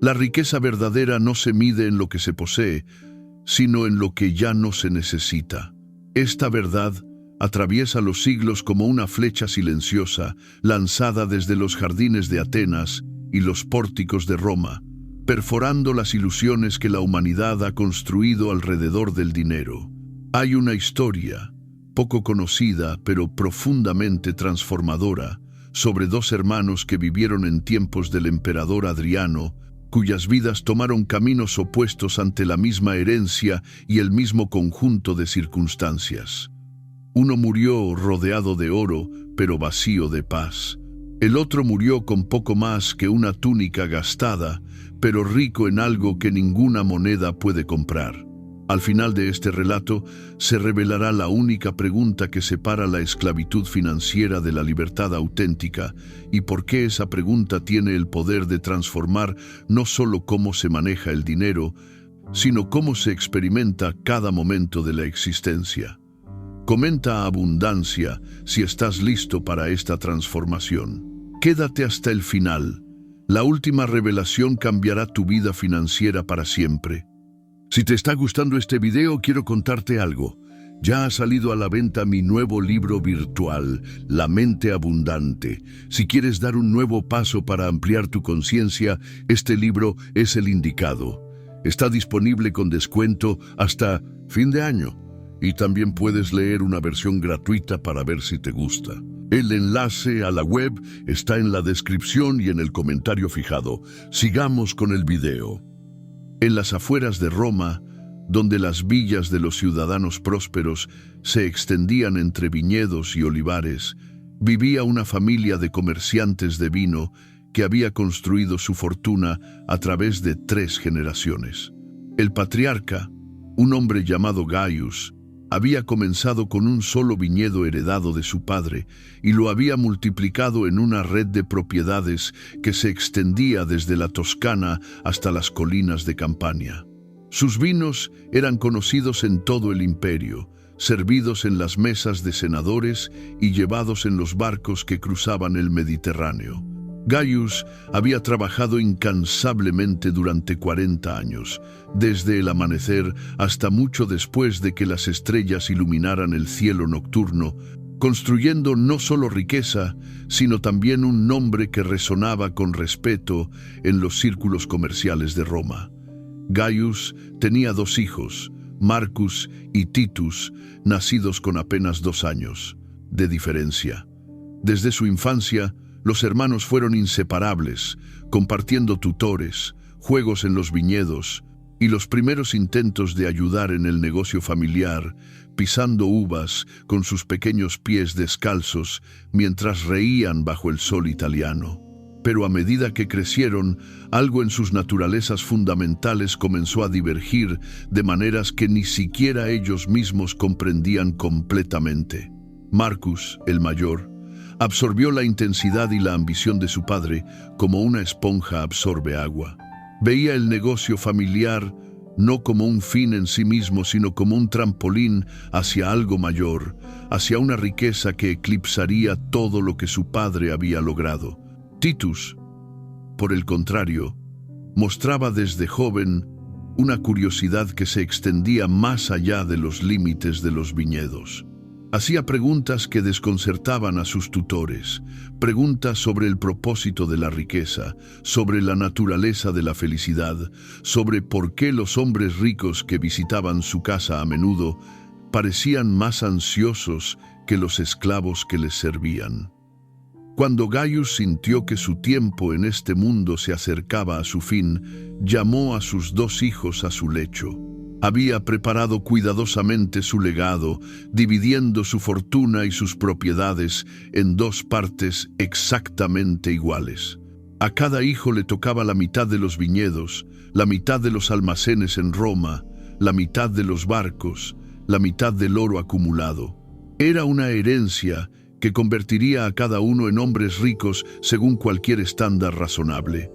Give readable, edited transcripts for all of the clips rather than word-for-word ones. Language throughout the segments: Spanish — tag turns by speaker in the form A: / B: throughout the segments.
A: La riqueza verdadera no se mide en lo que se posee, sino en lo que ya no se necesita. Esta verdad atraviesa los siglos como una flecha silenciosa lanzada desde los jardines de Atenas y los pórticos de Roma, perforando las ilusiones que la humanidad ha construido alrededor del dinero. Hay una historia, poco conocida pero profundamente transformadora, sobre dos hermanos que vivieron en tiempos del emperador Adriano, cuyas vidas tomaron caminos opuestos ante la misma herencia y el mismo conjunto de circunstancias. Uno murió rodeado de oro, pero vacío de paz. El otro murió con poco más que una túnica gastada, pero rico en algo que ninguna moneda puede comprar. Al final de este relato se revelará la única pregunta que separa la esclavitud financiera de la libertad auténtica y por qué esa pregunta tiene el poder de transformar no solo cómo se maneja el dinero, sino cómo se experimenta cada momento de la existencia. Comenta a Abundancia si estás listo para esta transformación. Quédate hasta el final. La última revelación cambiará tu vida financiera para siempre. Si te está gustando este video, quiero contarte algo. Ya ha salido a la venta mi nuevo libro virtual, La Mente Abundante. Si quieres dar un nuevo paso para ampliar tu conciencia, este libro es el indicado. Está disponible con descuento hasta fin de año. Y también puedes leer una versión gratuita para ver si te gusta. El enlace a la web está en la descripción y en el comentario fijado. Sigamos con el video. En las afueras de Roma, donde las villas de los ciudadanos prósperos se extendían entre viñedos y olivares, vivía una familia de comerciantes de vino que había construido su fortuna a través de 3 generaciones. El patriarca, un hombre llamado Gaius, había comenzado con un solo viñedo heredado de su padre y lo había multiplicado en una red de propiedades que se extendía desde la Toscana hasta las colinas de Campania. Sus vinos eran conocidos en todo el imperio, servidos en las mesas de senadores y llevados en los barcos que cruzaban el Mediterráneo. Gaius había trabajado incansablemente durante 40 años, desde el amanecer hasta mucho después de que las estrellas iluminaran el cielo nocturno, construyendo no solo riqueza, sino también un nombre que resonaba con respeto en los círculos comerciales de Roma. Gaius tenía 2 hijos, Marcus y Titus, nacidos con apenas 2 años de diferencia. Desde su infancia, los hermanos fueron inseparables, compartiendo tutores, juegos en los viñedos y los primeros intentos de ayudar en el negocio familiar, pisando uvas con sus pequeños pies descalzos mientras reían bajo el sol italiano. Pero a medida que crecieron, algo en sus naturalezas fundamentales comenzó a divergir de maneras que ni siquiera ellos mismos comprendían completamente. Marcus, el mayor, absorbió la intensidad y la ambición de su padre como una esponja absorbe agua. Veía el negocio familiar no como un fin en sí mismo, sino como un trampolín hacia algo mayor, hacia una riqueza que eclipsaría todo lo que su padre había logrado. Titus, por el contrario, mostraba desde joven una curiosidad que se extendía más allá de los límites de los viñedos. Hacía preguntas que desconcertaban a sus tutores, preguntas sobre el propósito de la riqueza, sobre la naturaleza de la felicidad, sobre por qué los hombres ricos que visitaban su casa a menudo parecían más ansiosos que los esclavos que les servían. Cuando Gaius sintió que su tiempo en este mundo se acercaba a su fin, llamó a sus 2 hijos a su lecho. Había preparado cuidadosamente su legado, dividiendo su fortuna y sus propiedades en 2 partes exactamente iguales. A cada hijo le tocaba la mitad de los viñedos, la mitad de los almacenes en Roma, la mitad de los barcos, la mitad del oro acumulado. Era una herencia que convertiría a cada uno en hombres ricos según cualquier estándar razonable.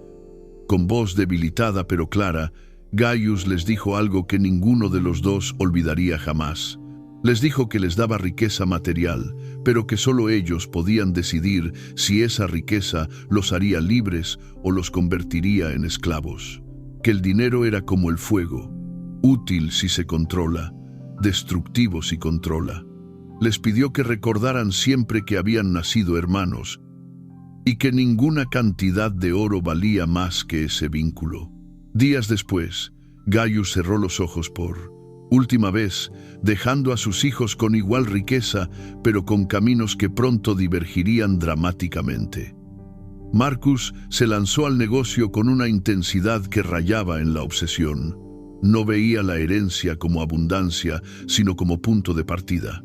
A: Con voz debilitada pero clara, Gaius les dijo algo que ninguno de los 2 olvidaría jamás. Les dijo que les daba riqueza material, pero que solo ellos podían decidir si esa riqueza los haría libres o los convertiría en esclavos. Que el dinero era como el fuego, útil si se controla, destructivo si controla. Les pidió que recordaran siempre que habían nacido hermanos y que ninguna cantidad de oro valía más que ese vínculo. Días después, Gaius cerró los ojos por última vez, dejando a sus hijos con igual riqueza, pero con caminos que pronto divergirían dramáticamente. Marcus se lanzó al negocio con una intensidad que rayaba en la obsesión. No veía la herencia como abundancia, sino como punto de partida.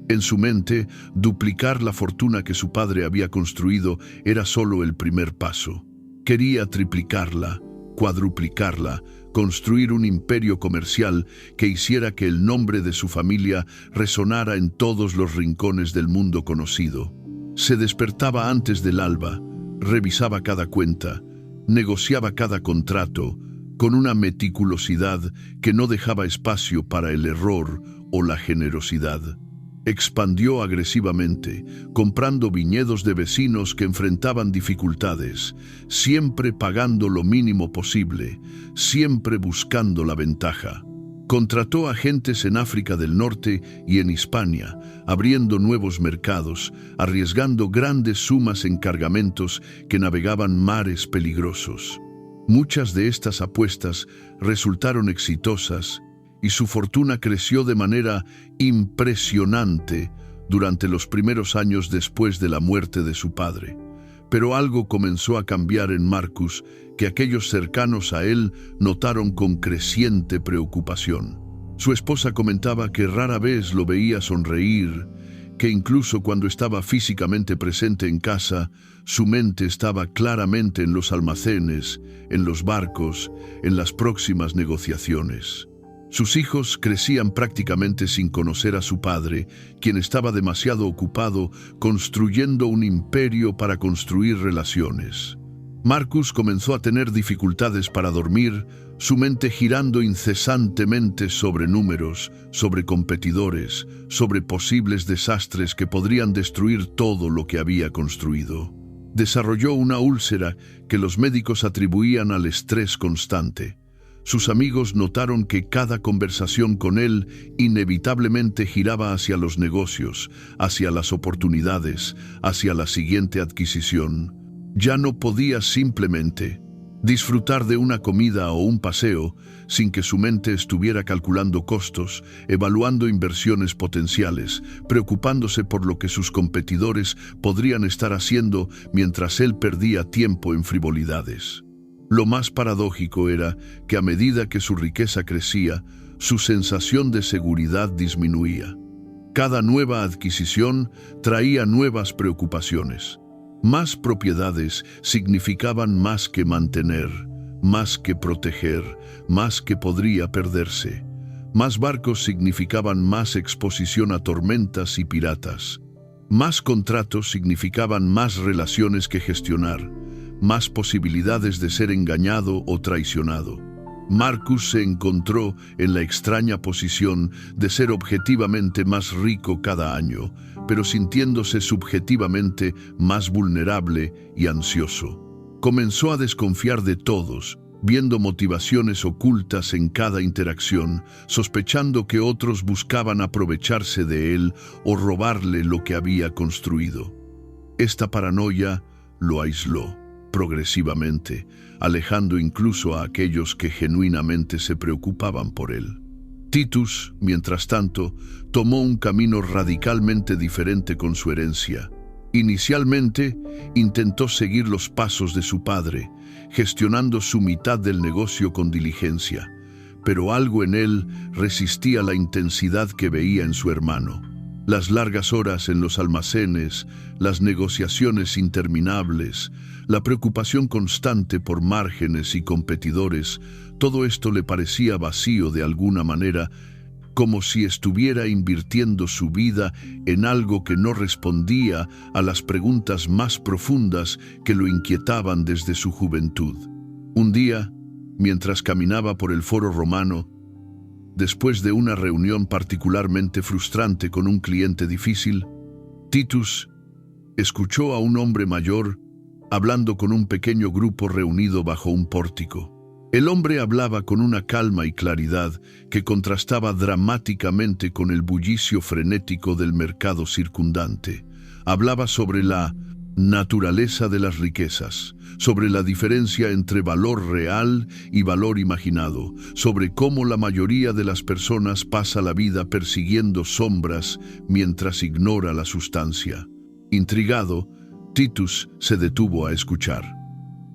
A: En su mente, duplicar la fortuna que su padre había construido era solo el primer paso. Quería triplicarla, cuadruplicarla, construir un imperio comercial que hiciera que el nombre de su familia resonara en todos los rincones del mundo conocido. Se despertaba antes del alba, revisaba cada cuenta, negociaba cada contrato, con una meticulosidad que no dejaba espacio para el error o la generosidad. Expandió agresivamente, comprando viñedos de vecinos que enfrentaban dificultades, siempre pagando lo mínimo posible, siempre buscando la ventaja. Contrató agentes en África del Norte y en Hispania, abriendo nuevos mercados, arriesgando grandes sumas en cargamentos que navegaban mares peligrosos. Muchas de estas apuestas resultaron exitosas y su fortuna creció de manera impresionante durante los primeros años después de la muerte de su padre. Pero algo comenzó a cambiar en Marcus, que aquellos cercanos a él notaron con creciente preocupación. Su esposa comentaba que rara vez lo veía sonreír, que incluso cuando estaba físicamente presente en casa, su mente estaba claramente en los almacenes, en los barcos, en las próximas negociaciones. Sus hijos crecían prácticamente sin conocer a su padre, quien estaba demasiado ocupado construyendo un imperio para construir relaciones. Marcus comenzó a tener dificultades para dormir, su mente girando incesantemente sobre números, sobre competidores, sobre posibles desastres que podrían destruir todo lo que había construido. Desarrolló una úlcera que los médicos atribuían al estrés constante. Sus amigos notaron que cada conversación con él inevitablemente giraba hacia los negocios, hacia las oportunidades, hacia la siguiente adquisición. Ya no podía simplemente disfrutar de una comida o un paseo sin que su mente estuviera calculando costos, evaluando inversiones potenciales, preocupándose por lo que sus competidores podrían estar haciendo mientras él perdía tiempo en frivolidades. Lo más paradójico era que a medida que su riqueza crecía, su sensación de seguridad disminuía. Cada nueva adquisición traía nuevas preocupaciones. Más propiedades significaban más que mantener, más que proteger, más que podría perderse. Más barcos significaban más exposición a tormentas y piratas. Más contratos significaban más relaciones que gestionar, más posibilidades de ser engañado o traicionado. Marcus se encontró en la extraña posición de ser objetivamente más rico cada año, pero sintiéndose subjetivamente más vulnerable y ansioso. Comenzó a desconfiar de todos, viendo motivaciones ocultas en cada interacción, sospechando que otros buscaban aprovecharse de él o robarle lo que había construido. Esta paranoia lo aisló progresivamente, alejando incluso a aquellos que genuinamente se preocupaban por él. Titus, mientras tanto, tomó un camino radicalmente diferente con su herencia. Inicialmente, intentó seguir los pasos de su padre, gestionando su mitad del negocio con diligencia, pero algo en él resistía la intensidad que veía en su hermano. Las largas horas en los almacenes, las negociaciones interminables, la preocupación constante por márgenes y competidores, todo esto le parecía vacío de alguna manera, como si estuviera invirtiendo su vida en algo que no respondía a las preguntas más profundas que lo inquietaban desde su juventud. Un día, mientras caminaba por el Foro Romano, después de una reunión particularmente frustrante con un cliente difícil, Titus escuchó a un hombre mayor hablando con un pequeño grupo reunido bajo un pórtico. El hombre hablaba con una calma y claridad que contrastaba dramáticamente con el bullicio frenético del mercado circundante. Hablaba sobre la naturaleza de las riquezas, sobre la diferencia entre valor real y valor imaginado, sobre cómo la mayoría de las personas pasa la vida persiguiendo sombras mientras ignora la sustancia. Intrigado, Titus se detuvo a escuchar.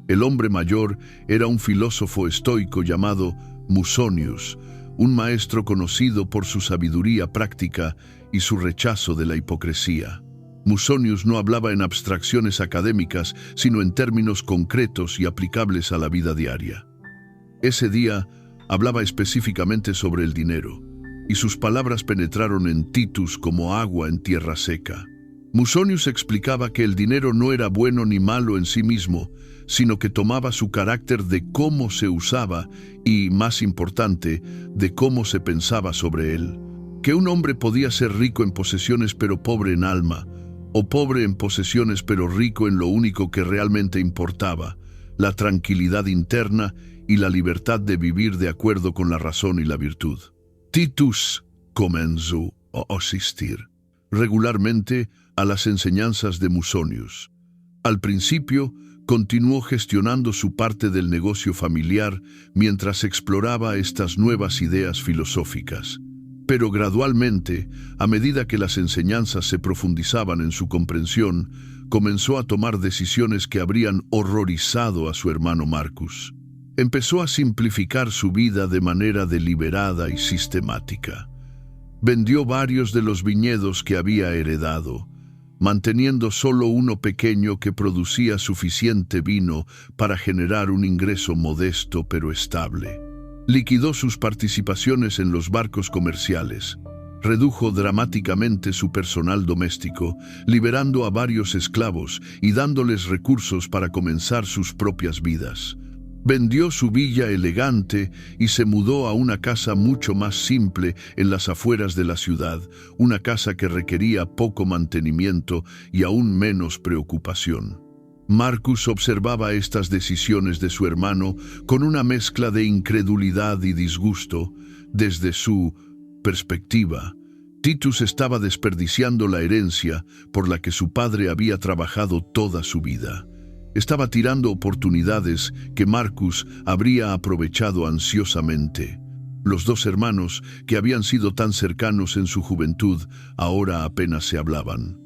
A: El hombre mayor era un filósofo estoico llamado Musonius, un maestro conocido por su sabiduría práctica y su rechazo de la hipocresía. Musonius no hablaba en abstracciones académicas, sino en términos concretos y aplicables a la vida diaria. Ese día hablaba específicamente sobre el dinero, y sus palabras penetraron en Titus como agua en tierra seca. Musonius explicaba que el dinero no era bueno ni malo en sí mismo, sino que tomaba su carácter de cómo se usaba y, más importante, de cómo se pensaba sobre él. Que un hombre podía ser rico en posesiones pero pobre en alma, o pobre en posesiones pero rico en lo único que realmente importaba, la tranquilidad interna y la libertad de vivir de acuerdo con la razón y la virtud. Titus comenzó a asistir regularmente a las enseñanzas de Musonius. Al principio, continuó gestionando su parte del negocio familiar mientras exploraba estas nuevas ideas filosóficas. Pero gradualmente, a medida que las enseñanzas se profundizaban en su comprensión, comenzó a tomar decisiones que habrían horrorizado a su hermano Marcus. Empezó a simplificar su vida de manera deliberada y sistemática. Vendió varios de los viñedos que había heredado, manteniendo solo uno pequeño que producía suficiente vino para generar un ingreso modesto pero estable. Liquidó sus participaciones en los barcos comerciales, redujo dramáticamente su personal doméstico, liberando a varios esclavos y dándoles recursos para comenzar sus propias vidas. Vendió su villa elegante y se mudó a una casa mucho más simple en las afueras de la ciudad, una casa que requería poco mantenimiento y aún menos preocupación. Marcus observaba estas decisiones de su hermano con una mezcla de incredulidad y disgusto. Desde su perspectiva, Titus estaba desperdiciando la herencia por la que su padre había trabajado toda su vida. Estaba tirando oportunidades que Marcus habría aprovechado ansiosamente. Los dos hermanos, que habían sido tan cercanos en su juventud, ahora apenas se hablaban.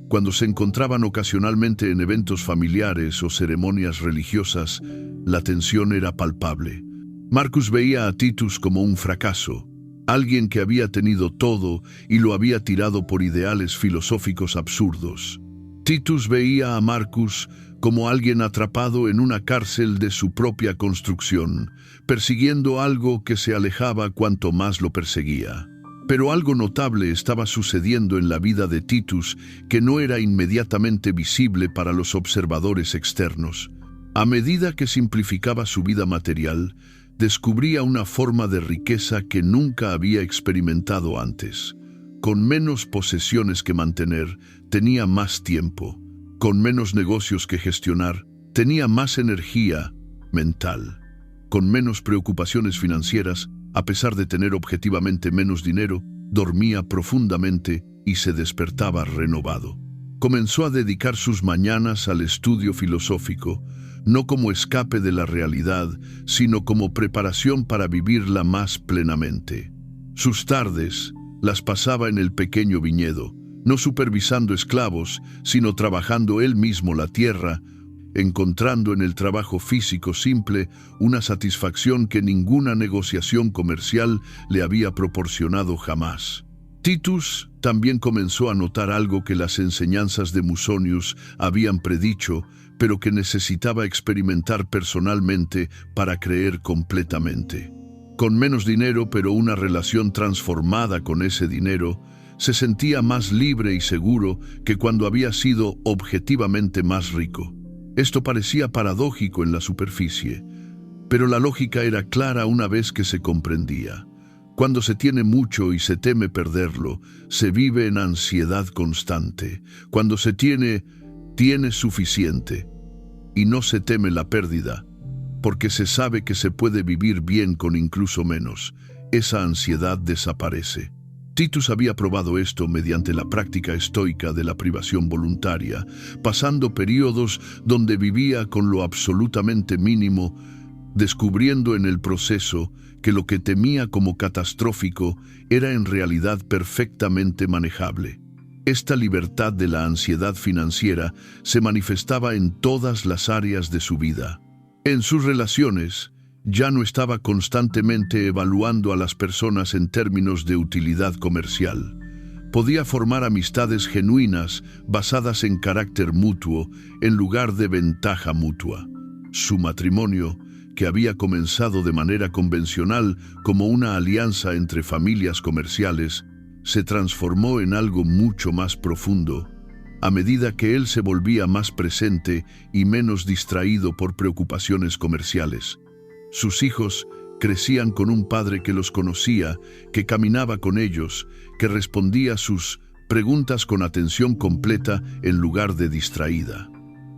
A: Cuando se encontraban ocasionalmente en eventos familiares o ceremonias religiosas, la tensión era palpable. Marcus veía a Titus como un fracaso, alguien que había tenido todo y lo había tirado por ideales filosóficos absurdos. Titus veía a Marcus como alguien atrapado en una cárcel de su propia construcción, persiguiendo algo que se alejaba cuanto más lo perseguía. Pero algo notable estaba sucediendo en la vida de Titus que no era inmediatamente visible para los observadores externos. A medida que simplificaba su vida material, descubría una forma de riqueza que nunca había experimentado antes. Con menos posesiones que mantener, tenía más tiempo. Con menos negocios que gestionar, tenía más energía mental. Con menos preocupaciones financieras, a pesar de tener objetivamente menos dinero, dormía profundamente y se despertaba renovado. Comenzó a dedicar sus mañanas al estudio filosófico, no como escape de la realidad, sino como preparación para vivirla más plenamente. Sus tardes las pasaba en el pequeño viñedo, no supervisando esclavos, sino trabajando él mismo la tierra, encontrando en el trabajo físico simple una satisfacción que ninguna negociación comercial le había proporcionado jamás. Titus también comenzó a notar algo que las enseñanzas de Musonius habían predicho, pero que necesitaba experimentar personalmente para creer completamente. Con menos dinero, pero una relación transformada con ese dinero, se sentía más libre y seguro que cuando había sido objetivamente más rico. Esto parecía paradójico en la superficie, pero la lógica era clara una vez que se comprendía. Cuando se tiene mucho y se teme perderlo, se vive en ansiedad constante. Cuando se tiene suficiente y no se teme la pérdida, porque se sabe que se puede vivir bien con incluso menos, esa ansiedad desaparece. Titus había probado esto mediante la práctica estoica de la privación voluntaria, pasando periodos donde vivía con lo absolutamente mínimo, descubriendo en el proceso que lo que temía como catastrófico era en realidad perfectamente manejable. Esta libertad de la ansiedad financiera se manifestaba en todas las áreas de su vida. En sus relaciones, ya no estaba constantemente evaluando a las personas en términos de utilidad comercial. Podía formar amistades genuinas basadas en carácter mutuo en lugar de ventaja mutua. Su matrimonio, que había comenzado de manera convencional como una alianza entre familias comerciales, se transformó en algo mucho más profundo a medida que él se volvía más presente y menos distraído por preocupaciones comerciales. Sus hijos crecían con un padre que los conocía, que caminaba con ellos, que respondía a sus preguntas con atención completa en lugar de distraída.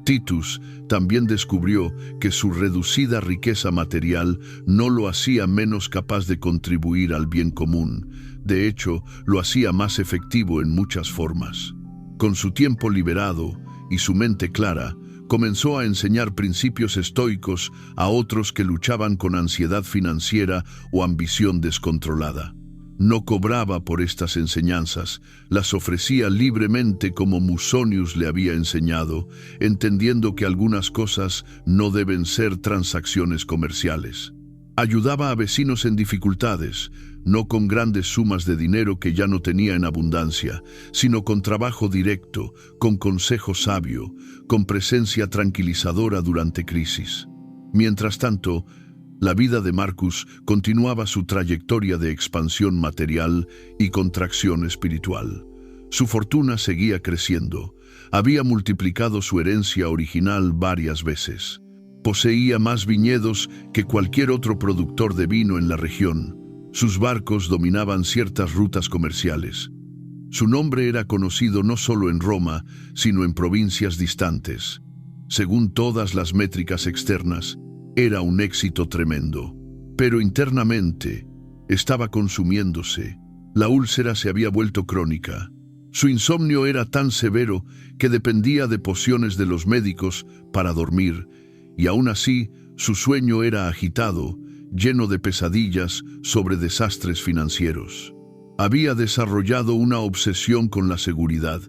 A: Titus también descubrió que su reducida riqueza material no lo hacía menos capaz de contribuir al bien común. De hecho, lo hacía más efectivo en muchas formas. Con su tiempo liberado y su mente clara, comenzó a enseñar principios estoicos a otros que luchaban con ansiedad financiera o ambición descontrolada. No cobraba por estas enseñanzas, las ofrecía libremente como Musonius le había enseñado, entendiendo que algunas cosas no deben ser transacciones comerciales. Ayudaba a vecinos en dificultades, no con grandes sumas de dinero que ya no tenía en abundancia, sino con trabajo directo, con consejo sabio, con presencia tranquilizadora durante crisis. Mientras tanto, la vida de Marcus continuaba su trayectoria de expansión material y contracción espiritual. Su fortuna seguía creciendo. Había multiplicado su herencia original varias veces. Poseía más viñedos que cualquier otro productor de vino en la región. Sus barcos dominaban ciertas rutas comerciales. Su nombre era conocido no solo en Roma, sino en provincias distantes. Según todas las métricas externas, era un éxito tremendo. Pero internamente, estaba consumiéndose. La úlcera se había vuelto crónica. Su insomnio era tan severo que dependía de pociones de los médicos para dormir, y aún así, su sueño era agitado, lleno de pesadillas sobre desastres financieros. Había desarrollado una obsesión con la seguridad,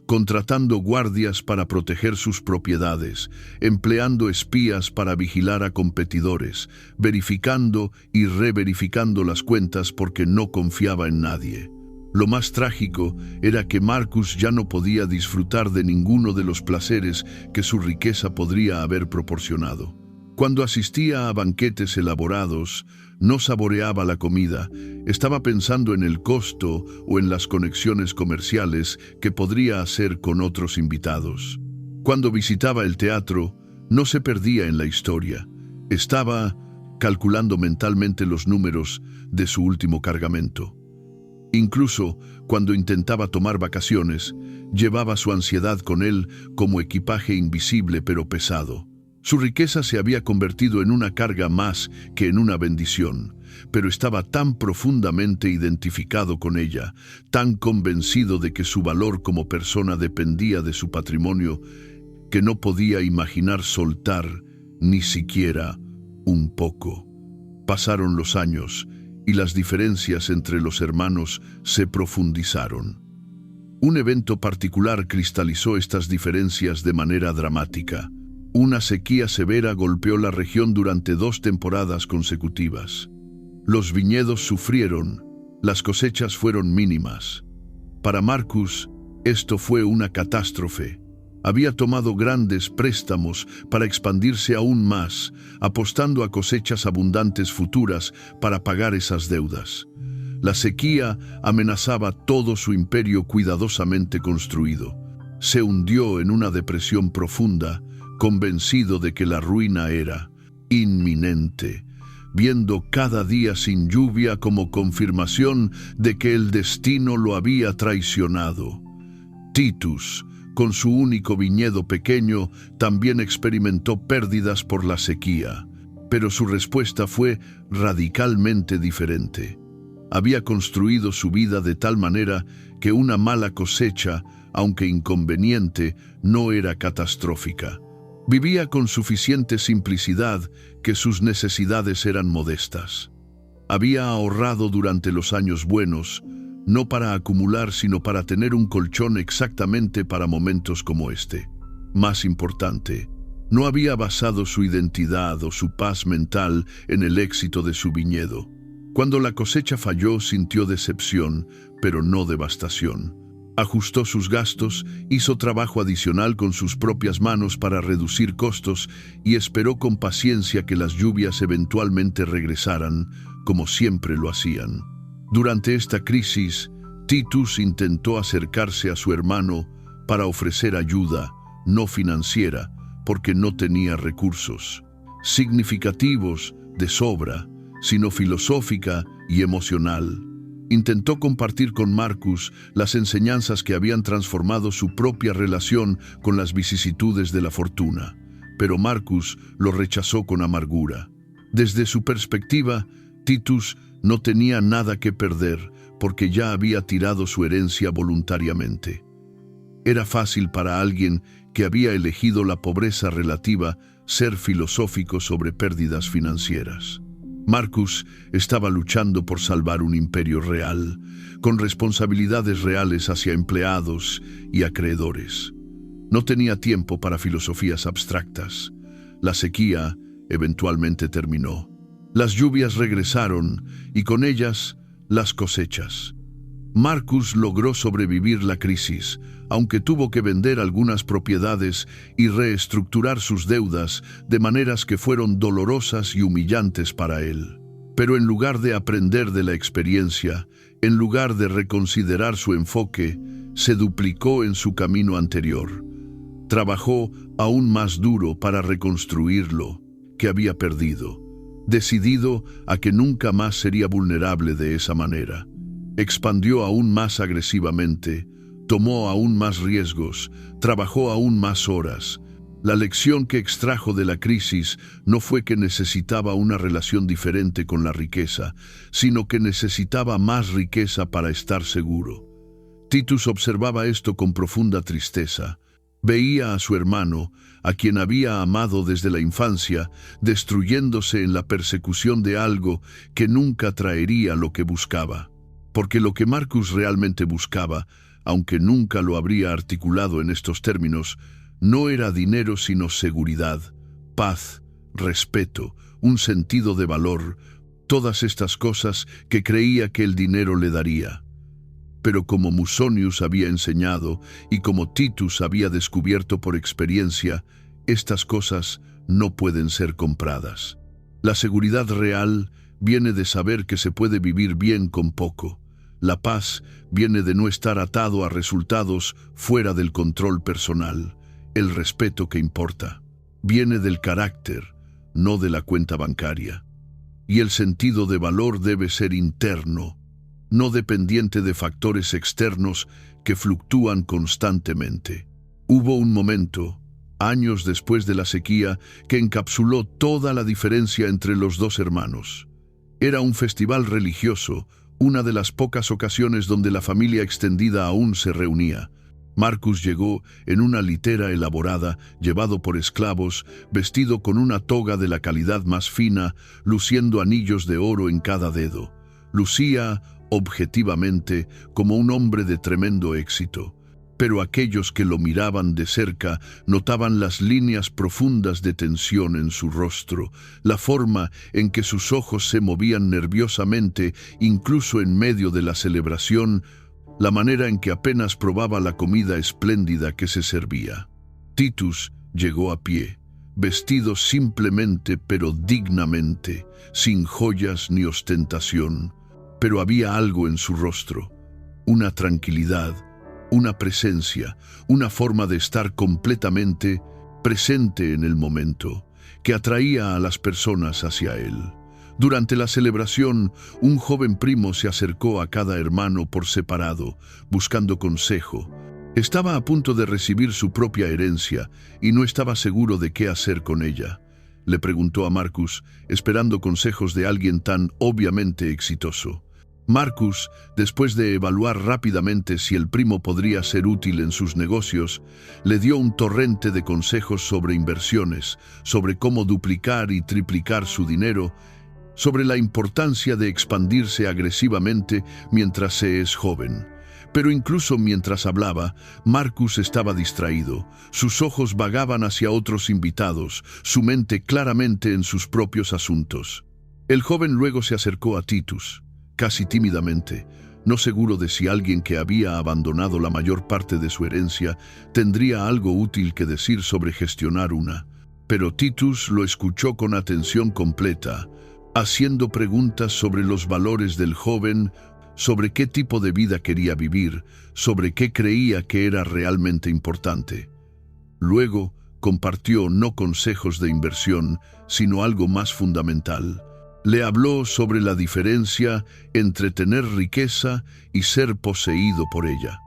A: contratando guardias para proteger sus propiedades, empleando espías para vigilar a competidores, verificando y reverificando las cuentas porque no confiaba en nadie. Lo más trágico era que Marcus ya no podía disfrutar de ninguno de los placeres que su riqueza podría haber proporcionado. Cuando asistía a banquetes elaborados, no saboreaba la comida, estaba pensando en el costo o en las conexiones comerciales que podría hacer con otros invitados. Cuando visitaba el teatro, no se perdía en la historia. Estaba calculando mentalmente los números de su último cargamento. Incluso cuando intentaba tomar vacaciones, llevaba su ansiedad con él como equipaje invisible pero pesado. Su riqueza se había convertido en una carga más que en una bendición, pero estaba tan profundamente identificado con ella, tan convencido de que su valor como persona dependía de su patrimonio, que no podía imaginar soltar ni siquiera un poco. Pasaron los años y las diferencias entre los hermanos se profundizaron. Un evento particular cristalizó estas diferencias de manera dramática. Una sequía severa golpeó la región durante 2 temporadas consecutivas. Los viñedos sufrieron, las cosechas fueron mínimas. Para Marcus, esto fue una catástrofe. Había tomado grandes préstamos para expandirse aún más, apostando a cosechas abundantes futuras para pagar esas deudas. La sequía amenazaba todo su imperio cuidadosamente construido. Se hundió en una depresión profunda, convencido de que la ruina era inminente. viendo cada día sin lluvia como confirmación de que el destino lo había traicionado. Titus, con su único viñedo pequeño, también experimentó pérdidas por la sequía, pero su respuesta fue radicalmente diferente. Había construido su vida de tal manera que una mala cosecha, aunque inconveniente, no era catastrófica. Vivía con suficiente simplicidad que sus necesidades eran modestas. Había ahorrado durante los años buenos, no para acumular, sino para tener un colchón exactamente para momentos como este. Más importante, no había basado su identidad o su paz mental en el éxito de su viñedo. Cuando la cosecha falló, sintió decepción, pero no devastación. Ajustó sus gastos, hizo trabajo adicional con sus propias manos para reducir costos y esperó con paciencia que las lluvias eventualmente regresaran, como siempre lo hacían. Durante esta crisis, Titus intentó acercarse a su hermano para ofrecer ayuda, no financiera, porque no tenía recursos significativos de sobra, sino filosófica y emocional. Intentó compartir con Marcus las enseñanzas que habían transformado su propia relación con las vicisitudes de la fortuna, pero Marcus lo rechazó con amargura. Desde su perspectiva, Titus no tenía nada que perder porque ya había tirado su herencia voluntariamente. Era fácil para alguien que había elegido la pobreza relativa ser filosófico sobre pérdidas financieras. Marcus estaba luchando por salvar un imperio real, con responsabilidades reales hacia empleados y acreedores. No tenía tiempo para filosofías abstractas. La sequía eventualmente terminó. Las lluvias regresaron y con ellas las cosechas. Marcus logró sobrevivir la crisis, aunque tuvo que vender algunas propiedades y reestructurar sus deudas de maneras que fueron dolorosas y humillantes para él. Pero en lugar de aprender de la experiencia, en lugar de reconsiderar su enfoque, se duplicó en su camino anterior. Trabajó aún más duro para reconstruir lo que había perdido, decidido a que nunca más sería vulnerable de esa manera. Expandió aún más agresivamente, tomó aún más riesgos, trabajó aún más horas. La lección que extrajo de la crisis no fue que necesitaba una relación diferente con la riqueza, sino que necesitaba más riqueza para estar seguro. Titus observaba esto con profunda tristeza. Veía a su hermano, a quien había amado desde la infancia, destruyéndose en la persecución de algo que nunca traería lo que buscaba. Porque lo que Marcus realmente buscaba, aunque nunca lo habría articulado en estos términos, no era dinero sino seguridad, paz, respeto, un sentido de valor, todas estas cosas que creía que el dinero le daría. Pero como Musonius había enseñado y como Titus había descubierto por experiencia, estas cosas no pueden ser compradas. La seguridad real viene de saber que se puede vivir bien con poco. La paz viene de no estar atado a resultados fuera del control personal. El respeto que importa viene del carácter, no de la cuenta bancaria. Y el sentido de valor debe ser interno, no dependiente de factores externos que fluctúan constantemente. Hubo un momento, años después de la sequía, que encapsuló toda la diferencia entre los dos hermanos. Era un festival religioso, una de las pocas ocasiones donde la familia extendida aún se reunía. Marcus llegó en una litera elaborada, llevado por esclavos, vestido con una toga de la calidad más fina, luciendo anillos de oro en cada dedo. Lucía, objetivamente, como un hombre de tremendo éxito. Pero aquellos que lo miraban de cerca notaban las líneas profundas de tensión en su rostro, la forma en que sus ojos se movían nerviosamente, incluso en medio de la celebración, la manera en que apenas probaba la comida espléndida que se servía. Titus llegó a pie, vestido simplemente pero dignamente, sin joyas ni ostentación. Pero había algo en su rostro, una tranquilidad, una presencia, una forma de estar completamente presente en el momento, que atraía a las personas hacia él. Durante la celebración, un joven primo se acercó a cada hermano por separado, buscando consejo. Estaba a punto de recibir su propia herencia y no estaba seguro de qué hacer con ella. Le preguntó a Marcus, esperando consejos de alguien tan obviamente exitoso. Marcus, después de evaluar rápidamente si el primo podría ser útil en sus negocios, le dio un torrente de consejos sobre inversiones, sobre cómo duplicar y triplicar su dinero, sobre la importancia de expandirse agresivamente mientras se es joven. Pero incluso mientras hablaba, Marcus estaba distraído. Sus ojos vagaban hacia otros invitados, su mente claramente en sus propios asuntos. El joven luego se acercó a Titus, casi tímidamente, no seguro de si alguien que había abandonado la mayor parte de su herencia tendría algo útil que decir sobre gestionar una. Pero Titus lo escuchó con atención completa, haciendo preguntas sobre los valores del joven, sobre qué tipo de vida quería vivir, sobre qué creía que era realmente importante. Luego compartió no consejos de inversión, sino algo más fundamental. Le habló sobre la diferencia entre tener riqueza y ser poseído por ella,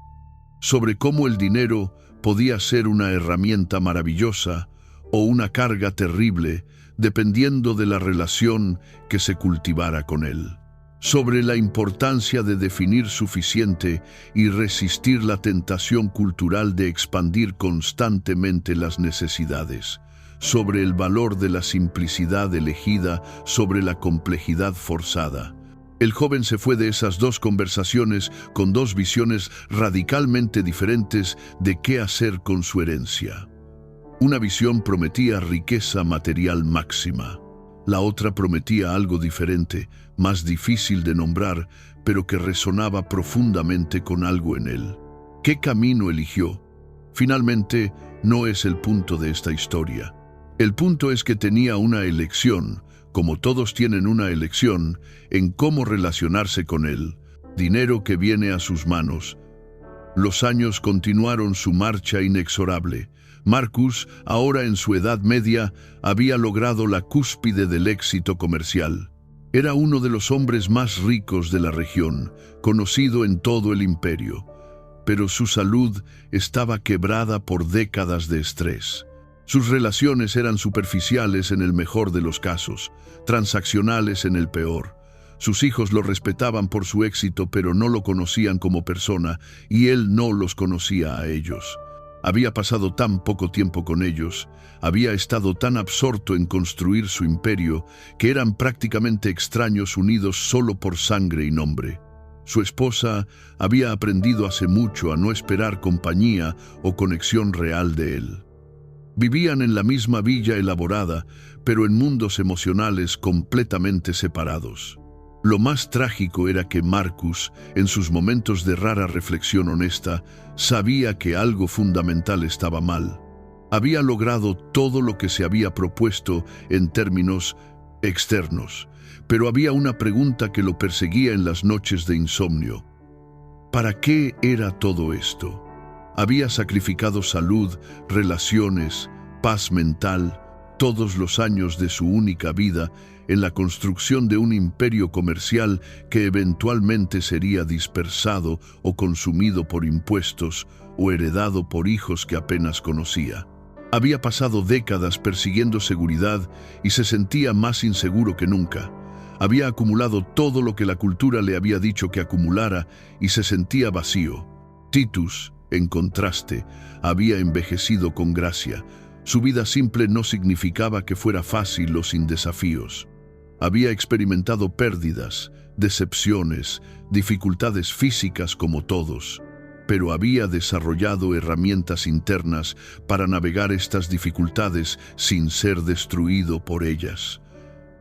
A: sobre cómo el dinero podía ser una herramienta maravillosa o una carga terrible, dependiendo de la relación que se cultivara con él. Sobre la importancia de definir suficiente y resistir la tentación cultural de expandir constantemente las necesidades, sobre el valor de la simplicidad elegida sobre la complejidad forzada. El joven se fue de esas dos conversaciones con dos visiones radicalmente diferentes de qué hacer con su herencia. Una visión prometía riqueza material máxima. La otra prometía algo diferente, más difícil de nombrar, pero que resonaba profundamente con algo en él. ¿Qué camino eligió? Finalmente, no es el punto de esta historia. El punto es que tenía una elección, como todos tienen una elección, en cómo relacionarse con él, dinero que viene a sus manos. Los años continuaron su marcha inexorable. Marcus, ahora en su edad media, había logrado la cúspide del éxito comercial. Era uno de los hombres más ricos de la región, conocido en todo el imperio. Pero su salud estaba quebrada por décadas de estrés. Sus relaciones eran superficiales en el mejor de los casos, transaccionales en el peor. Sus hijos lo respetaban por su éxito, pero no lo conocían como persona, y él no los conocía a ellos. Había pasado tan poco tiempo con ellos, había estado tan absorto en construir su imperio, que eran prácticamente extraños unidos solo por sangre y nombre. Su esposa había aprendido hace mucho a no esperar compañía o conexión real de él. Vivían en la misma villa elaborada, pero en mundos emocionales completamente separados. Lo más trágico era que Marcus, en sus momentos de rara reflexión honesta, sabía que algo fundamental estaba mal. Había logrado todo lo que se había propuesto en términos externos, pero había una pregunta que lo perseguía en las noches de insomnio. ¿Para qué era todo esto? Había sacrificado salud, relaciones, paz mental, todos los años de su única vida en la construcción de un imperio comercial que eventualmente sería dispersado o consumido por impuestos o heredado por hijos que apenas conocía. Había pasado décadas persiguiendo seguridad y se sentía más inseguro que nunca. Había acumulado todo lo que la cultura le había dicho que acumulara y se sentía vacío. Titus, en contraste, había envejecido con gracia. Su vida simple no significaba que fuera fácil o sin desafíos. Había experimentado pérdidas, decepciones, dificultades físicas como todos, pero había desarrollado herramientas internas para navegar estas dificultades sin ser destruido por ellas.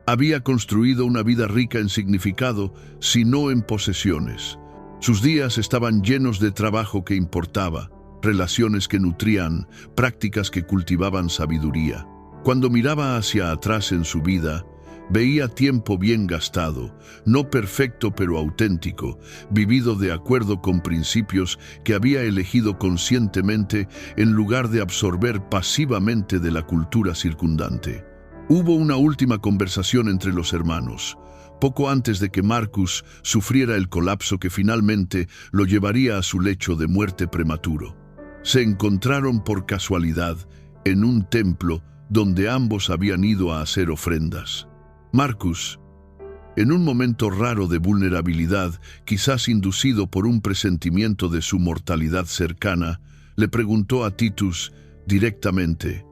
A: Había construido una vida rica en significado, si no en posesiones. Sus días estaban llenos de trabajo que importaba, relaciones que nutrían, prácticas que cultivaban sabiduría. Cuando miraba hacia atrás en su vida, veía tiempo bien gastado, no perfecto pero auténtico, vivido de acuerdo con principios que había elegido conscientemente en lugar de absorber pasivamente de la cultura circundante. Hubo una última conversación entre los hermanos, poco antes de que Marcus sufriera el colapso que finalmente lo llevaría a su lecho de muerte prematuro. Se encontraron por casualidad en un templo donde ambos habían ido a hacer ofrendas. Marcus, en un momento raro de vulnerabilidad, quizás inducido por un presentimiento de su mortalidad cercana, le preguntó a Titus directamente: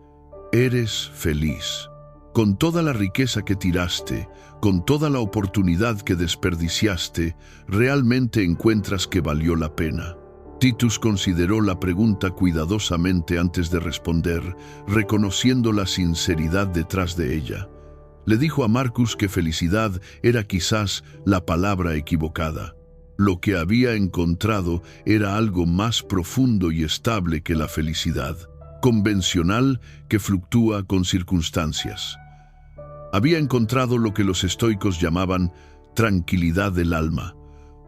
A: ¿eres feliz? Con toda la riqueza que tiraste, con toda la oportunidad que desperdiciaste, ¿realmente encuentras que valió la pena? Titus consideró la pregunta cuidadosamente antes de responder, reconociendo la sinceridad detrás de ella. Le dijo a Marcus que felicidad era quizás la palabra equivocada. Lo que había encontrado era algo más profundo y estable que la felicidad, convencional que fluctúa con circunstancias. Había encontrado lo que los estoicos llamaban tranquilidad del alma,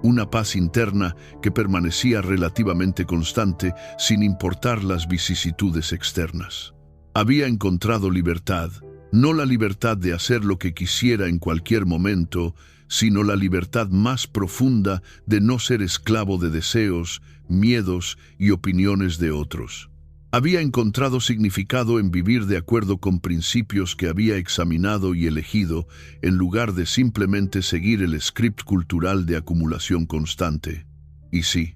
A: una paz interna que permanecía relativamente constante sin importar las vicisitudes externas. Había encontrado libertad, no la libertad de hacer lo que quisiera en cualquier momento, sino la libertad más profunda de no ser esclavo de deseos, miedos y opiniones de otros. Había encontrado significado en vivir de acuerdo con principios que había examinado y elegido, en lugar de simplemente seguir el script cultural de acumulación constante. Y sí,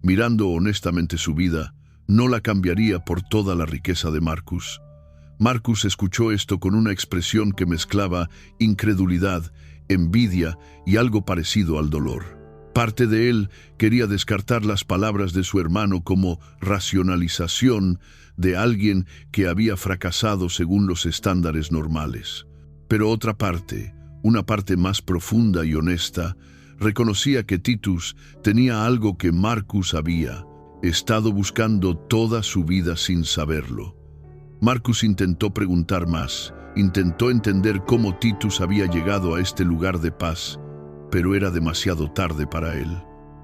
A: mirando honestamente su vida, no la cambiaría por toda la riqueza de Marcus. Marcus escuchó esto con una expresión que mezclaba incredulidad, envidia y algo parecido al dolor. Parte de él quería descartar las palabras de su hermano como racionalización de alguien que había fracasado según los estándares normales. Pero otra parte, una parte más profunda y honesta, reconocía que Titus tenía algo que Marcus había estado buscando toda su vida sin saberlo. Marcus intentó preguntar más, intentó entender cómo Titus había llegado a este lugar de paz, pero era demasiado tarde para él.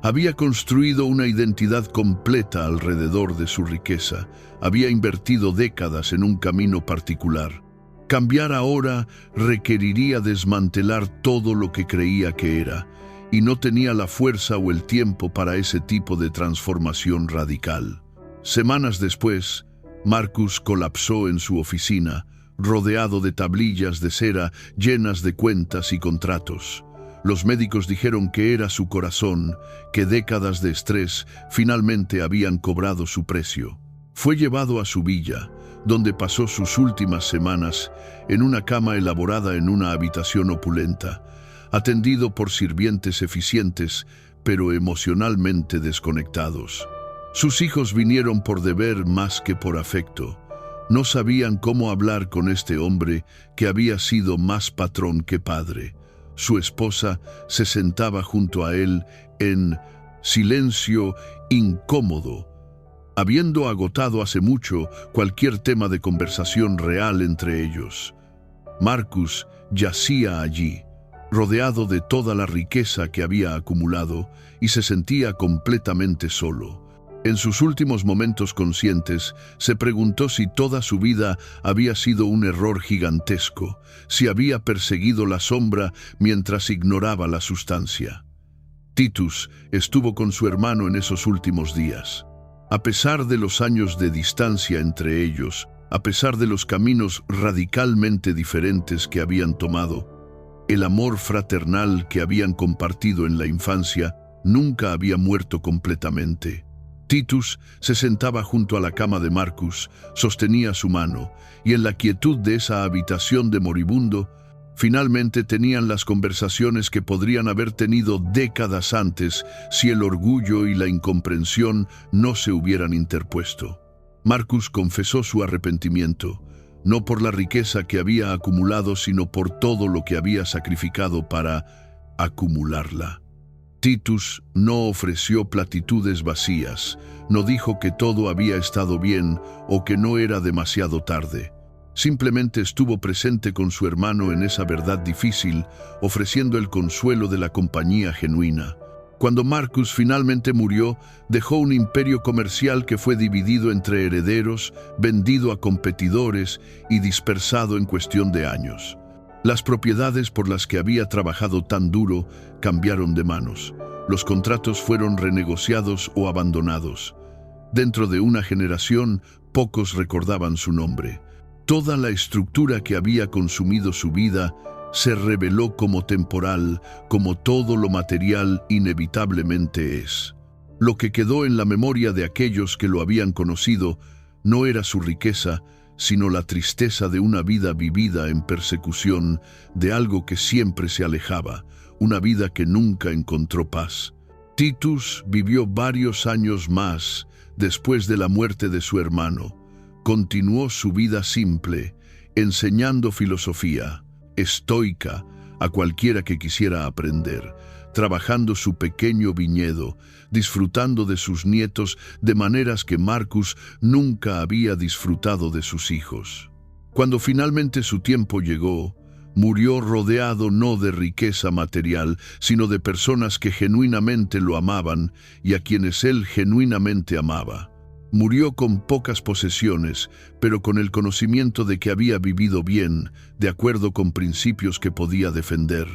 A: Había construido una identidad completa alrededor de su riqueza, había invertido décadas en un camino particular. Cambiar ahora requeriría desmantelar todo lo que creía que era, y no tenía la fuerza o el tiempo para ese tipo de transformación radical. Semanas después, Marcus colapsó en su oficina, rodeado de tablillas de cera llenas de cuentas y contratos. Los médicos dijeron que era su corazón, que décadas de estrés finalmente habían cobrado su precio. Fue llevado a su villa, donde pasó sus últimas semanas, en una cama elaborada en una habitación opulenta, atendido por sirvientes eficientes, pero emocionalmente desconectados. Sus hijos vinieron por deber más que por afecto. No sabían cómo hablar con este hombre que había sido más patrón que padre. Su esposa se sentaba junto a él en silencio incómodo, habiendo agotado hace mucho cualquier tema de conversación real entre ellos. Marcus yacía allí, rodeado de toda la riqueza que había acumulado, y se sentía completamente solo. En sus últimos momentos conscientes, se preguntó si toda su vida había sido un error gigantesco, si había perseguido la sombra mientras ignoraba la sustancia. Titus estuvo con su hermano en esos últimos días. A pesar de los años de distancia entre ellos, a pesar de los caminos radicalmente diferentes que habían tomado, el amor fraternal que habían compartido en la infancia nunca había muerto completamente. Titus se sentaba junto a la cama de Marcus, sostenía su mano, y en la quietud de esa habitación de moribundo, finalmente tenían las conversaciones que podrían haber tenido décadas antes si el orgullo y la incomprensión no se hubieran interpuesto. Marcus confesó su arrepentimiento, no por la riqueza que había acumulado, sino por todo lo que había sacrificado para acumularla. Titus no ofreció platitudes vacías, no dijo que todo había estado bien o que no era demasiado tarde. Simplemente estuvo presente con su hermano en esa verdad difícil, ofreciendo el consuelo de la compañía genuina. Cuando Marcus finalmente murió, dejó un imperio comercial que fue dividido entre herederos, vendido a competidores y dispersado en cuestión de años. Las propiedades por las que había trabajado tan duro cambiaron de manos. Los contratos fueron renegociados o abandonados. Dentro de una generación, pocos recordaban su nombre. Toda la estructura que había consumido su vida se reveló como temporal, como todo lo material inevitablemente es. Lo que quedó en la memoria de aquellos que lo habían conocido no era su riqueza, sino la tristeza de una vida vivida en persecución, de algo que siempre se alejaba, una vida que nunca encontró paz. Titus vivió varios años más después de la muerte de su hermano. Continuó su vida simple, enseñando filosofía estoica a cualquiera que quisiera aprender, trabajando su pequeño viñedo, disfrutando de sus nietos de maneras que Marcus nunca había disfrutado de sus hijos. Cuando finalmente su tiempo llegó, murió rodeado no de riqueza material, sino de personas que genuinamente lo amaban y a quienes él genuinamente amaba. Murió con pocas posesiones, pero con el conocimiento de que había vivido bien, de acuerdo con principios que podía defender,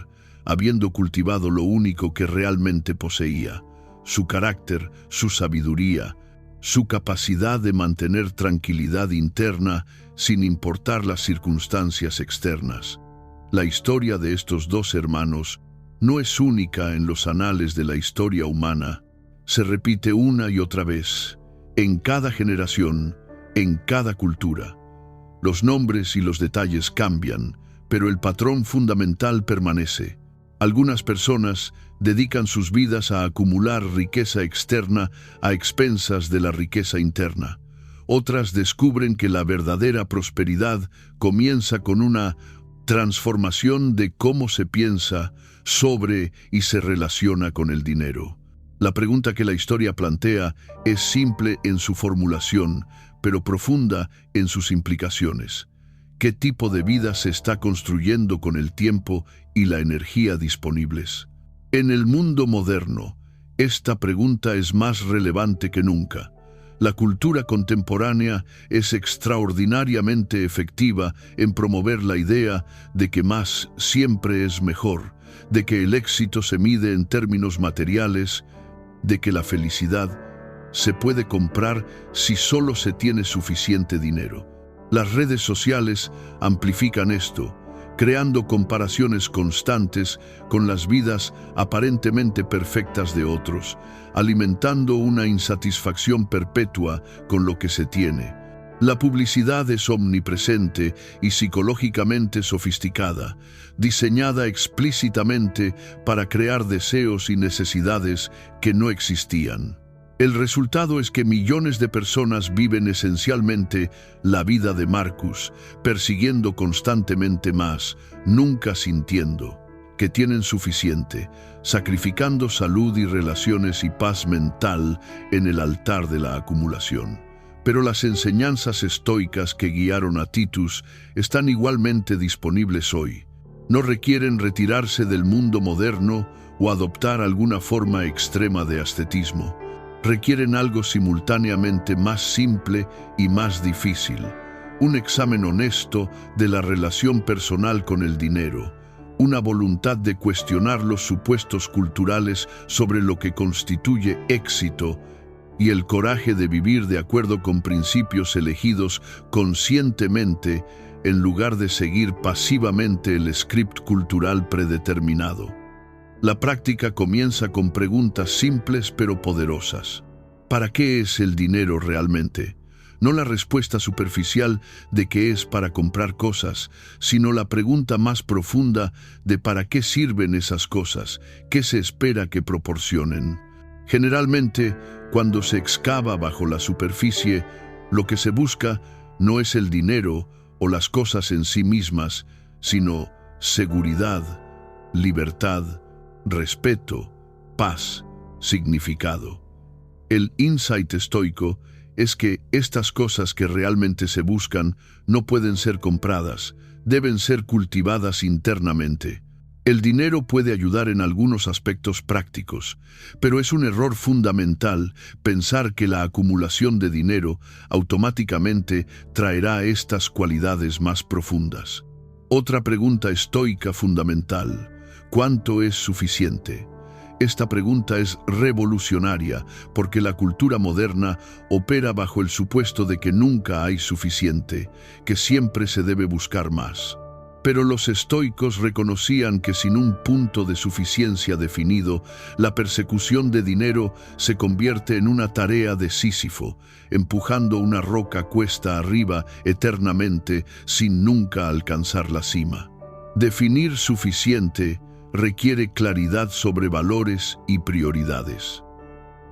A: habiendo cultivado lo único que realmente poseía: su carácter, su sabiduría, su capacidad de mantener tranquilidad interna sin importar las circunstancias externas. La historia de estos dos hermanos no es única en los anales de la historia humana. Se repite una y otra vez, en cada generación, en cada cultura. Los nombres y los detalles cambian, pero el patrón fundamental permanece. Algunas personas dedican sus vidas a acumular riqueza externa a expensas de la riqueza interna. Otras descubren que la verdadera prosperidad comienza con una transformación de cómo se piensa sobre y se relaciona con el dinero. La pregunta que la historia plantea es simple en su formulación, pero profunda en sus implicaciones. ¿Qué tipo de vida se está construyendo con el tiempo y la energía disponibles? En el mundo moderno, esta pregunta es más relevante que nunca. La cultura contemporánea es extraordinariamente efectiva en promover la idea de que más siempre es mejor, de que el éxito se mide en términos materiales, de que la felicidad se puede comprar si solo se tiene suficiente dinero. Las redes sociales amplifican esto, creando comparaciones constantes con las vidas aparentemente perfectas de otros, alimentando una insatisfacción perpetua con lo que se tiene. La publicidad es omnipresente y psicológicamente sofisticada, diseñada explícitamente para crear deseos y necesidades que no existían. El resultado es que millones de personas viven esencialmente la vida de Marcus, persiguiendo constantemente más, nunca sintiendo que tienen suficiente, sacrificando salud y relaciones y paz mental en el altar de la acumulación. Pero las enseñanzas estoicas que guiaron a Titus están igualmente disponibles hoy. No requieren retirarse del mundo moderno o adoptar alguna forma extrema de ascetismo. Requieren algo simultáneamente más simple y más difícil: un examen honesto de la relación personal con el dinero, una voluntad de cuestionar los supuestos culturales sobre lo que constituye éxito y el coraje de vivir de acuerdo con principios elegidos conscientemente en lugar de seguir pasivamente el script cultural predeterminado. La práctica comienza con preguntas simples pero poderosas. ¿Para qué es el dinero realmente? No la respuesta superficial de que es para comprar cosas, sino la pregunta más profunda de ¿para qué sirven esas cosas? ¿Qué se espera que proporcionen? Generalmente, cuando se excava bajo la superficie, lo que se busca no es el dinero o las cosas en sí mismas, sino seguridad, libertad, respeto, paz, significado. El insight estoico es que estas cosas que realmente se buscan no pueden ser compradas, deben ser cultivadas internamente. El dinero puede ayudar en algunos aspectos prácticos, pero es un error fundamental pensar que la acumulación de dinero automáticamente traerá estas cualidades más profundas. Otra pregunta estoica fundamental: ¿cuánto es suficiente? Esta pregunta es revolucionaria porque la cultura moderna opera bajo el supuesto de que nunca hay suficiente, que siempre se debe buscar más. Pero los estoicos reconocían que sin un punto de suficiencia definido, la persecución de dinero se convierte en una tarea de Sísifo, empujando una roca cuesta arriba eternamente sin nunca alcanzar la cima. Definir suficiente requiere claridad sobre valores y prioridades.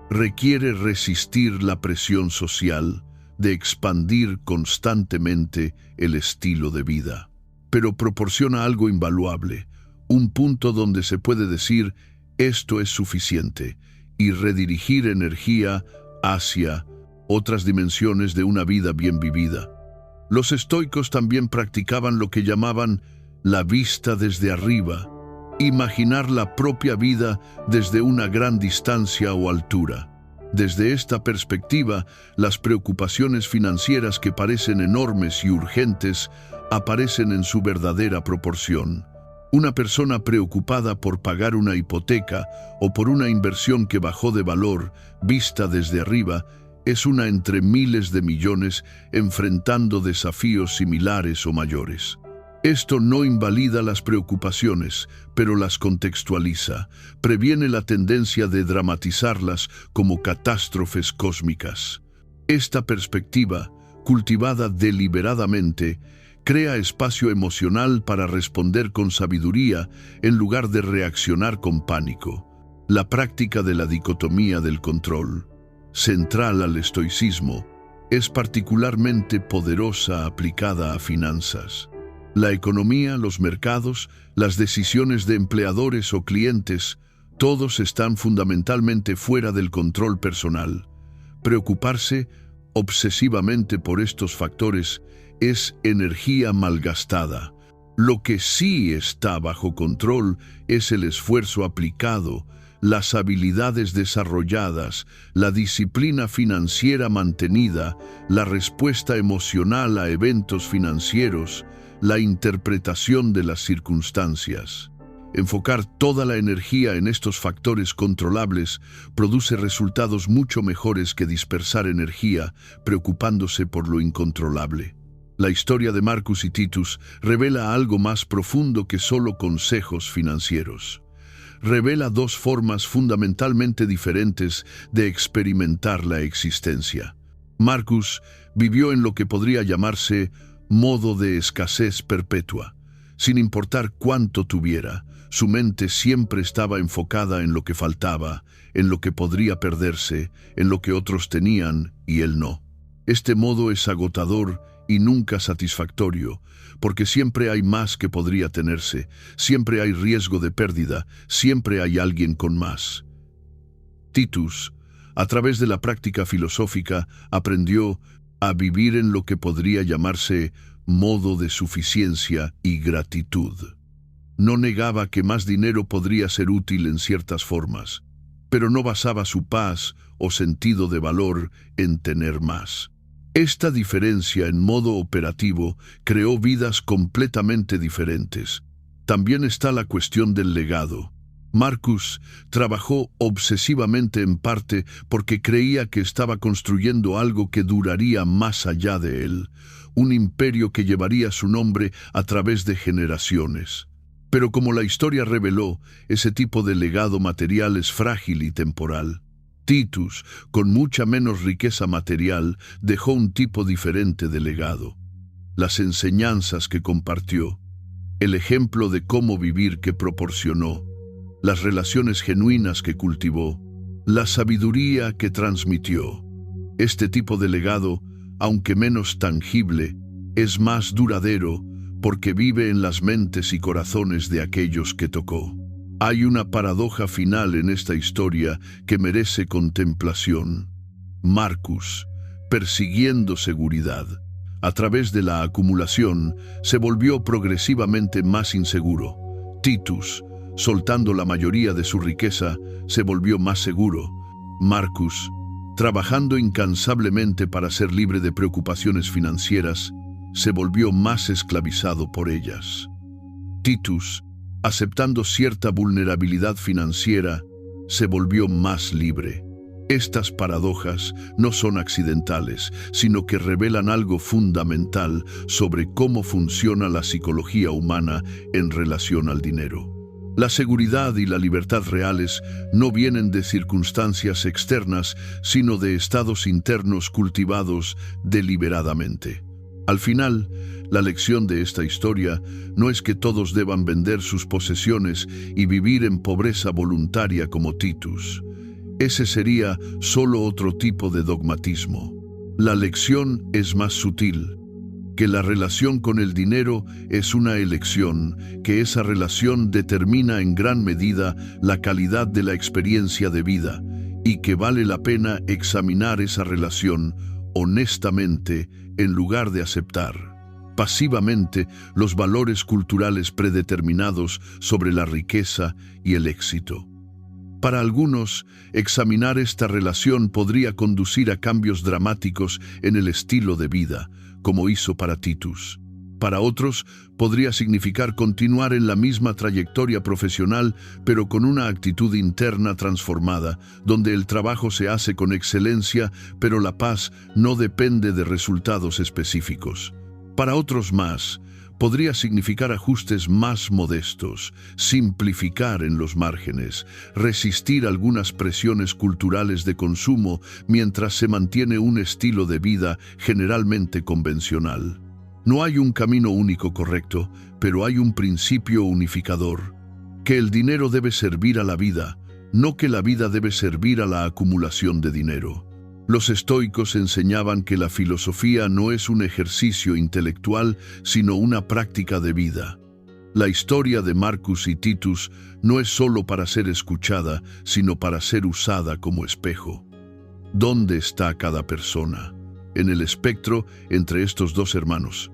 A: Requiere resistir la presión social de expandir constantemente el estilo de vida. Pero proporciona algo invaluable, un punto donde se puede decir esto es suficiente y redirigir energía hacia otras dimensiones de una vida bien vivida. Los estoicos también practicaban lo que llamaban la vista desde arriba, imaginar la propia vida desde una gran distancia o altura. Desde esta perspectiva, las preocupaciones financieras que parecen enormes y urgentes aparecen en su verdadera proporción. Una persona preocupada por pagar una hipoteca o por una inversión que bajó de valor, vista desde arriba, es una entre miles de millones enfrentando desafíos similares o mayores. Esto no invalida las preocupaciones, pero las contextualiza, previene la tendencia de dramatizarlas como catástrofes cósmicas. Esta perspectiva, cultivada deliberadamente, crea espacio emocional para responder con sabiduría en lugar de reaccionar con pánico. La práctica de la dicotomía del control, central al estoicismo, es particularmente poderosa aplicada a finanzas. La economía, los mercados, las decisiones de empleadores o clientes, todos están fundamentalmente fuera del control personal. Preocuparse obsesivamente por estos factores es energía malgastada. Lo que sí está bajo control es el esfuerzo aplicado, las habilidades desarrolladas, la disciplina financiera mantenida, la respuesta emocional a eventos financieros, la interpretación de las circunstancias. Enfocar toda la energía en estos factores controlables produce resultados mucho mejores que dispersar energía preocupándose por lo incontrolable. La historia de Marcus y Titus revela algo más profundo que solo consejos financieros. Revela dos formas fundamentalmente diferentes de experimentar la existencia. Marcus vivió en lo que podría llamarse modo de escasez perpetua. Sin importar cuánto tuviera, su mente siempre estaba enfocada en lo que faltaba, en lo que podría perderse, en lo que otros tenían y él no. Este modo es agotador y nunca satisfactorio, porque siempre hay más que podría tenerse, siempre hay riesgo de pérdida, siempre hay alguien con más. Titus, a través de la práctica filosófica, aprendió a vivir en lo que podría llamarse modo de suficiencia y gratitud. No negaba que más dinero podría ser útil en ciertas formas, pero no basaba su paz o sentido de valor en tener más. Esta diferencia en modo operativo creó vidas completamente diferentes. También está la cuestión del legado. Marcus trabajó obsesivamente en parte porque creía que estaba construyendo algo que duraría más allá de él, un imperio que llevaría su nombre a través de generaciones. Pero como la historia reveló, ese tipo de legado material es frágil y temporal. Titus, con mucha menos riqueza material, dejó un tipo diferente de legado. Las enseñanzas que compartió, el ejemplo de cómo vivir que proporcionó, las relaciones genuinas que cultivó, la sabiduría que transmitió. Este tipo de legado, aunque menos tangible, es más duradero porque vive en las mentes y corazones de aquellos que tocó. Hay una paradoja final en esta historia que merece contemplación. Marcus, persiguiendo seguridad, a través de la acumulación, se volvió progresivamente más inseguro. Titus, soltando la mayoría de su riqueza, se volvió más seguro. Marcus, trabajando incansablemente para ser libre de preocupaciones financieras, se volvió más esclavizado por ellas. Titus, aceptando cierta vulnerabilidad financiera, se volvió más libre. Estas paradojas no son accidentales, sino que revelan algo fundamental sobre cómo funciona la psicología humana en relación al dinero. La seguridad y la libertad reales no vienen de circunstancias externas, sino de estados internos cultivados deliberadamente. Al final, la lección de esta historia no es que todos deban vender sus posesiones y vivir en pobreza voluntaria como Titus. Ese sería solo otro tipo de dogmatismo. La lección es más sutil, que la relación con el dinero es una elección, que esa relación determina en gran medida la calidad de la experiencia de vida y que vale la pena examinar esa relación honestamente en lugar de aceptar pasivamente los valores culturales predeterminados sobre la riqueza y el éxito. Para algunos, examinar esta relación podría conducir a cambios dramáticos en el estilo de vida, como hizo para Titus. Para otros, podría significar continuar en la misma trayectoria profesional, pero con una actitud interna transformada, donde el trabajo se hace con excelencia, pero la paz no depende de resultados específicos. Para otros más, podría significar ajustes más modestos, simplificar en los márgenes, resistir algunas presiones culturales de consumo mientras se mantiene un estilo de vida generalmente convencional. No hay un camino único correcto, pero hay un principio unificador, que el dinero debe servir a la vida, no que la vida debe servir a la acumulación de dinero. Los estoicos enseñaban que la filosofía no es un ejercicio intelectual, sino una práctica de vida. La historia de Marcus y Titus no es solo para ser escuchada, sino para ser usada como espejo. ¿Dónde está cada persona? En el espectro entre estos dos hermanos.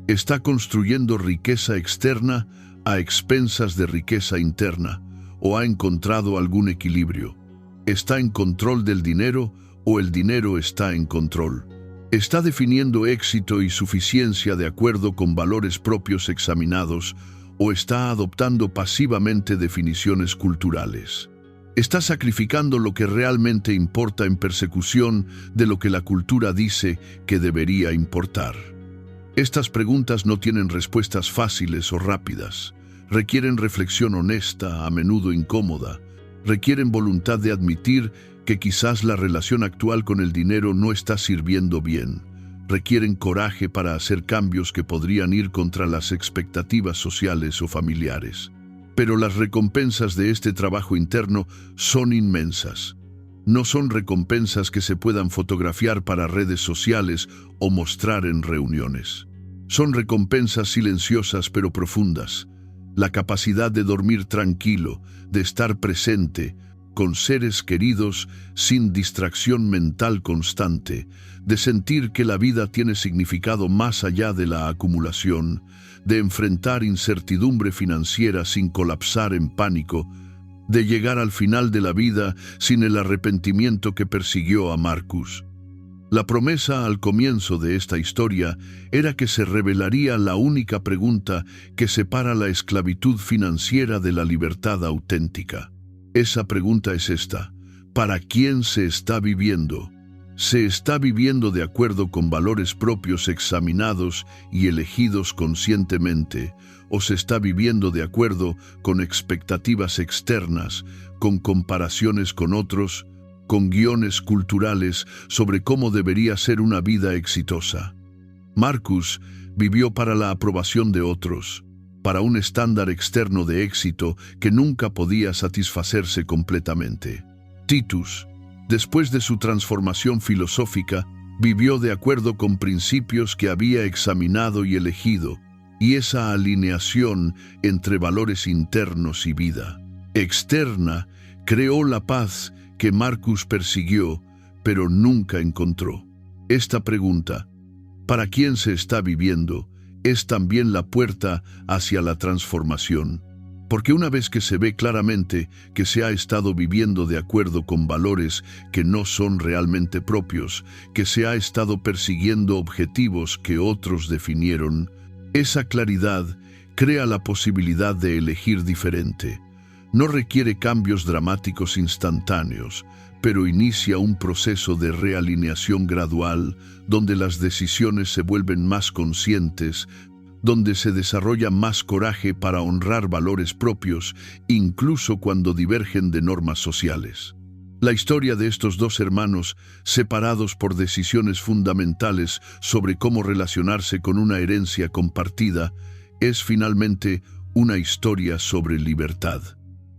A: ¿Está construyendo riqueza externa a expensas de riqueza interna, o ha encontrado algún equilibrio? ¿Está en control del dinero o el dinero está en control? ¿Está definiendo éxito y suficiencia de acuerdo con valores propios examinados o está adoptando pasivamente definiciones culturales? ¿Está sacrificando lo que realmente importa en persecución de lo que la cultura dice que debería importar? Estas preguntas no tienen respuestas fáciles o rápidas. Requieren reflexión honesta, a menudo incómoda. Requieren voluntad de admitir que quizás la relación actual con el dinero no está sirviendo bien. Requieren coraje para hacer cambios que podrían ir contra las expectativas sociales o familiares. Pero las recompensas de este trabajo interno son inmensas. No son recompensas que se puedan fotografiar para redes sociales o mostrar en reuniones. Son recompensas silenciosas pero profundas. La capacidad de dormir tranquilo, de estar presente, con seres queridos sin distracción mental constante, de sentir que la vida tiene significado más allá de la acumulación, de enfrentar incertidumbre financiera sin colapsar en pánico, de llegar al final de la vida sin el arrepentimiento que persiguió a Marcus. La promesa al comienzo de esta historia era que se revelaría la única pregunta que separa la esclavitud financiera de la libertad auténtica. Esa pregunta es esta: ¿para quién se está viviendo? ¿Se está viviendo de acuerdo con valores propios examinados y elegidos conscientemente, o se está viviendo de acuerdo con expectativas externas, con comparaciones con otros, con guiones culturales sobre cómo debería ser una vida exitosa? Marcus vivió para la aprobación de otros, para un estándar externo de éxito que nunca podía satisfacerse completamente. Titus, después de su transformación filosófica, vivió de acuerdo con principios que había examinado y elegido, y esa alineación entre valores internos y vida externa creó la paz que Marcus persiguió, pero nunca encontró. Esta pregunta, ¿para quién se está viviendo?, es también la puerta hacia la transformación. Porque una vez que se ve claramente que se ha estado viviendo de acuerdo con valores que no son realmente propios, que se ha estado persiguiendo objetivos que otros definieron, esa claridad crea la posibilidad de elegir diferente. No requiere cambios dramáticos instantáneos, pero inicia un proceso de realineación gradual donde las decisiones se vuelven más conscientes, donde se desarrolla más coraje para honrar valores propios, incluso cuando divergen de normas sociales. La historia de estos dos hermanos, separados por decisiones fundamentales sobre cómo relacionarse con una herencia compartida, es finalmente una historia sobre libertad.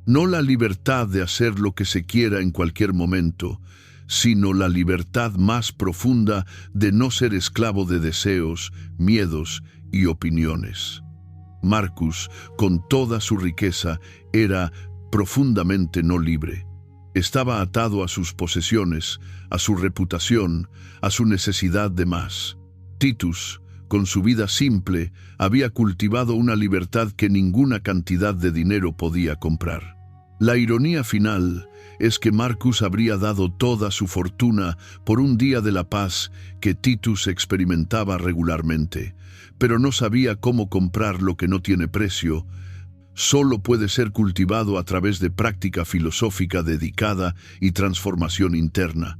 A: No la libertad de hacer lo que se quiera en cualquier momento, sino la libertad más profunda de no ser esclavo de deseos, miedos y opiniones. Marcus, con toda su riqueza, era profundamente no libre. Estaba atado a sus posesiones, a su reputación, a su necesidad de más. Titus, con su vida simple, había cultivado una libertad que ninguna cantidad de dinero podía comprar. La ironía final es que Marcus habría dado toda su fortuna por un día de la paz que Titus experimentaba regularmente, pero no sabía cómo comprar lo que no tiene precio. Solo puede ser cultivado a través de práctica filosófica dedicada y transformación interna.